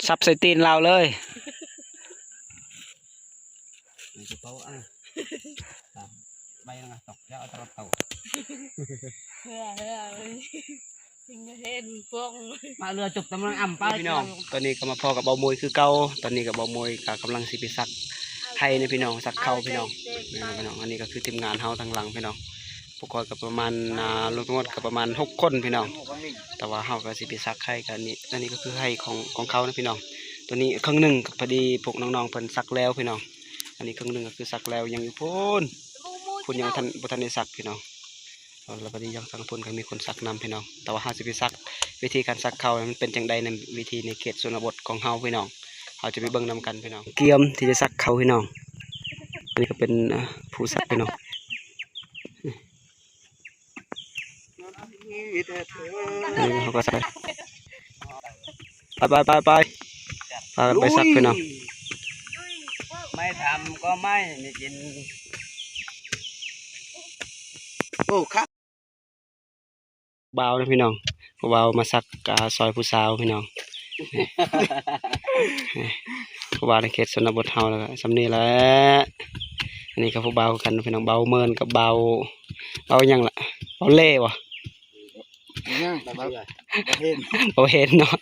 ซับใส่ตีนเราเลยใบนะตกแล้วเอาตะเต่าเฮ้ยสิ่งเห็นพวกมาเรือจุกกำลังอ่ำป้าพี่น้องตอนนี้ก็มาพอกับเบามวยคือเก่าตอนนี้กับเบามวยกับกำลังสิไปซักไทยในพี่น้องซักเข่าพี่น้องพี่น้องอันนี้ก็คือทีมงานเฮาทางหลังพี่น้องพวกก็กับประมาณรวมทั้งหมดกับประมาณ6 คนพี่น้องแต่ว่าเฮาก็สิไปซักไข่กันนี่อันนี้ก็คือไข่ของเขานะพี่น้องตัวนี้ครึ่งหนึ่งพอดีพวกน้องๆเพิ่นซักแล้วพี่น้องอันนี้ครึ่งหนึ่งก็คือซักแล้วยังอยู่พูนยังทันได้ซักพี่น้องแล้วพอดียังทางพูนก็มีคนซักนำพี่น้องแต่ว่าเฮาสิไปซักวิธีการซักเขามันเป็นจังใดในวิธีในเขตชนบทของเฮาพี่น้องเฮาจะไปเบิ่งนำกันพี่น้องเกียมที่จะซักเขาพี่น้องอันนี้ก็เป็นผู้ซักพี่น้องเขาก็ซักไปพากันไปซักพี่น้องไม่ทำก็ไม่กินโอ้ครับเบานะพี่น้องเบามาซักซอยผู้สาวพี่น้องผู้บ่าวในเขตชนบทเฮาแล้วสำนีแหล้วอันนี้ก็ผู้บ่าวกันพี่น้องเบาเมินกับเบายังล่ะเบาเล่วะเบาเฮนเนาะ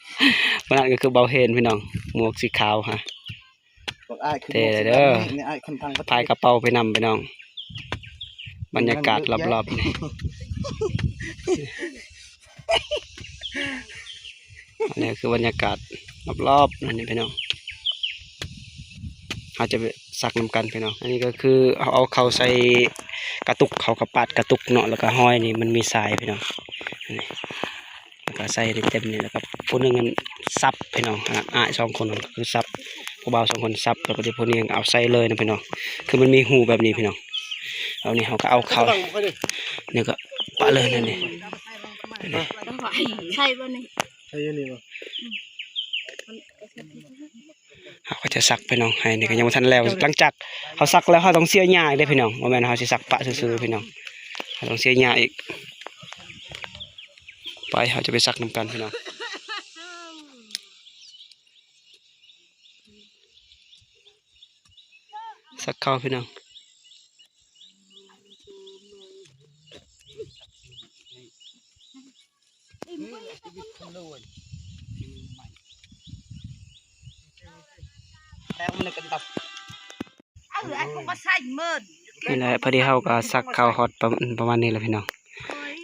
วันนั้นก็คือเบาเฮนพี่น้องหมวกสีขาวฮะเท่เลยเด้อพายกระเป๋าไปนำพี่น้องบรรยากาศรอบๆนี่อันนี้คือบรรยากาศรอบๆนั่นนี่พี่น้องเราจะไปซักน้ำกันพี่น้องอันนี้ก็คือเอาเขาใส่กระตุกเขากระปัดกระตุกเนาะแล้วก็ห้อยนี่มันมีสายพี่น้องแล้วก็ใส่เต็มนี่แล้วก็ผู้นึงมันซับพี่น้อง2 คนก็คือซับผู้บ่าว2 คนซับแล้วก็ที่ผู้นี้เอาใส่เลยนะพี่น้องคือมันมีหูแบบนี้พี่น้องเอานี่เขาก็เอาเขาเนี่ยก็ปะเลยนั่นนี่ใช่ป่ะนี่ใช่นี่ป่ะเขาก็จะซักพี่น้องให้นี่ก็ยังไม่ทันแล้วหลังจากเขาซักแล้วเขาต้องเสียหญ้าอีกได้พี่น้องว่าแม่นเขาสิซักปะซื่อๆพี่น้องเขาต้องเสียหญ้าอีกไปเขาจะไปซักน้ำกันพี่น้องซักข้าวพี่น้องนี่แหละพอดีเขาก็ซักข้าวฮอตประมาณนี้แหละพี่น้อง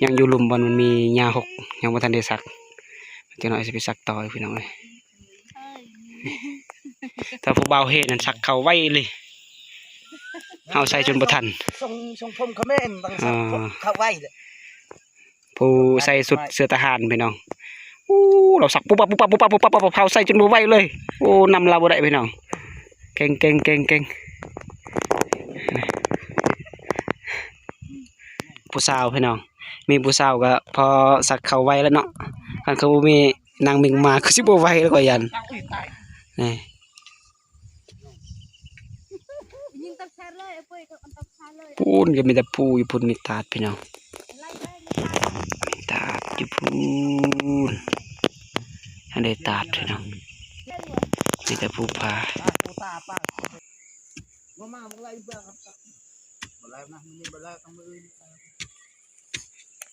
ยังอยู่หลุมบอลมันมีหญ้าหกยังไม่ทันได้ซักจะหน่อยจะไปซักต่อพี่น้องเลยถ้าผู้บ่าวเฮ็ดนั่นซักเขาไว้เลยเอาใส่จนบ่ทันส่งพรมเขมรบางสักเข้าไว้เลยผู้ใส่สุดเสื้อทหารพี่น้องเราสักปุ๊บเผาใส่จนบ่ไหวเลยโอ้นำเราบ่ได้พี่น้องเก่งผู้สาวพี่น้องมีผู้สาวก็พอสักเขาไว้แล้วเนาะคันเขาบ่มีนางมิงมาคือสิบ่ไหวแล้วก็ยันนี่พูนก็มีแต่ผู้อยู่พุ่นมีตาดพี่น้องมีตาดอยู่พุ่นอันใดตาดพี่น้องมีแต่ผู้พา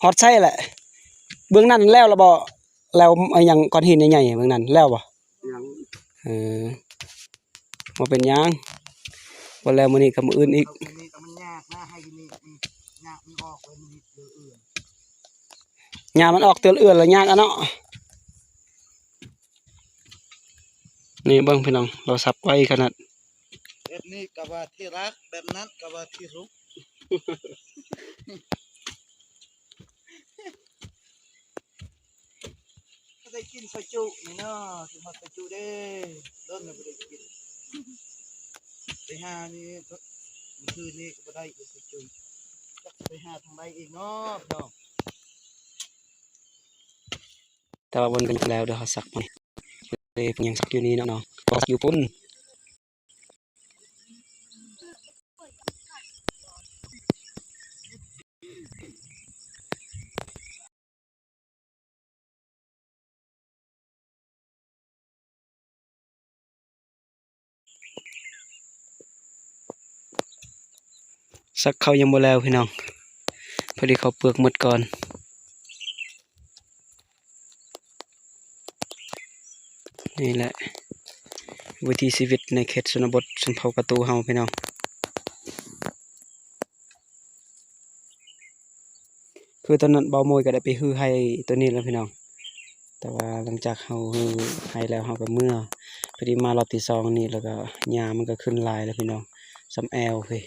ฮอดใช่แหละเบื้องนั้นแล้วบ่แล้วอย่างก้อนหินใหญ่ๆเบื้องนั้นแล้วบ่มาเป็นยังวันแล้วมื้อนี้กับมื้ออื่นอีกหญ้ามันออกเตือนเอื้อนแล้วยากอ่ะเนาะนี่เบิ่งพี่น้องเราสับไว้ขนาดแบบนี้กับว่าที่รักแบบนั้นกับว่าที่รุกได้กินซอยจุนี่เนาะที่มาซอยจุเด้เดินไม่ได้กินไปหานี่คืนนี้ก็ได้ซอยจุไปหาทางใดอีกเนาะเนาะแต่ว่าวนกันแล้วเดี๋ยวเขาสักมันเลยยังสักอยู่นี่เนาะสักอยู่พุ่น ซักเข้ายังบ่แล้วพี่น้องพอดีเขาเปลือกหมดก่อนนี่แหละวิถีชีวิตในเขตชนบทชนเผ่ากระตูเฮาพี่น้องคือตอนนั้นเบาโมยก็ได้ไปฮื้อให้ตัวนี้แล้วพี่น้องแต่ว่าหลังจากเฮาฮื้อให้แล้วเฮาก็เมื่อพอดีมารอบที่สองนี่แล้วก็หญ้ามันก็ขึ้นลายแล้วพี่น้องสำแอวเฮ้ย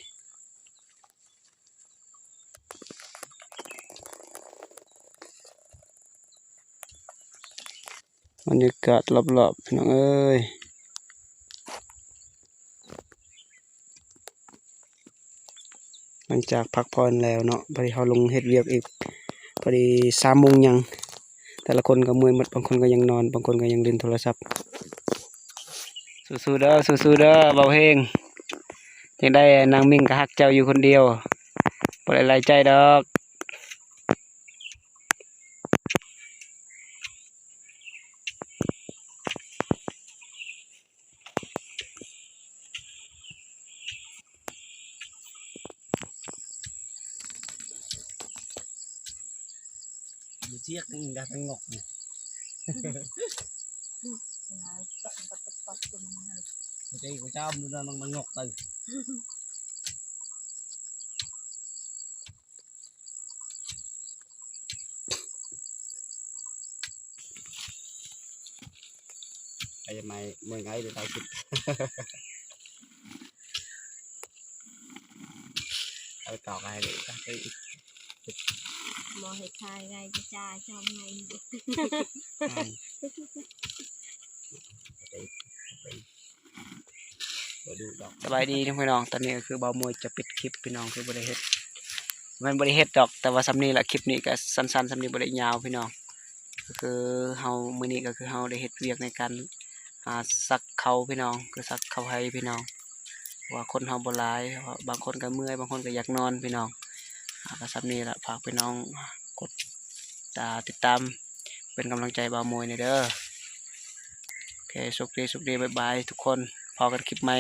บรรยากาศรอบๆพี่น้องเอ้ยหลังจากพักผ่อนแล้วเนาะพอดีเขาลงเฮ็ดเวียกอีกพอดี3 โมงยังแต่ละคนก็เมื่อยหมดบางคนก็ยังนอนบางคนก็ยังเล่นโทรศัพท์สู้ๆเด้อสู้ๆเด้อเบาเฮงยังได้นางมิ่งก็ฮักเจ้าอยู่คนเดียวบ่ได้หลายใจดอกเจี๊ยกนี่ได้ทั้งงอกนี่ ใจcủa cháu nó đang ngọc từ bây giờ mày 10 ngày để tao chụp tao cọc ai để tao cái มอให้ทายไงจะจ่าชอบไง สบายดีนะพี่น้องตอนนี้ก็คือเบามวยจะปิดคลิปพี่น้องคือบริเฮ็ดมันบริเฮ็ดดอกแต่ว่าสำนี้แหละคลิปนี้ก็สั้นๆสำนี้บริยาวพี่น้องก็คือเฮามื้อนี้ก็คือเฮาได้เฮ็ดเวียกในการซักเขาพี่น้องคือซักเขาให้พี่น้องว่าคนเฮาบ่หลายบางคนก็เมื่อยบางคนก็อยากนอนพี่น้องก็สำนี้แหละฝากพี่น้องกดติดตามเป็นกำลังใจเบามวยในเด้อโอเคสุขดีบ๊ายบายทุกคนพอกันคลิปใหม่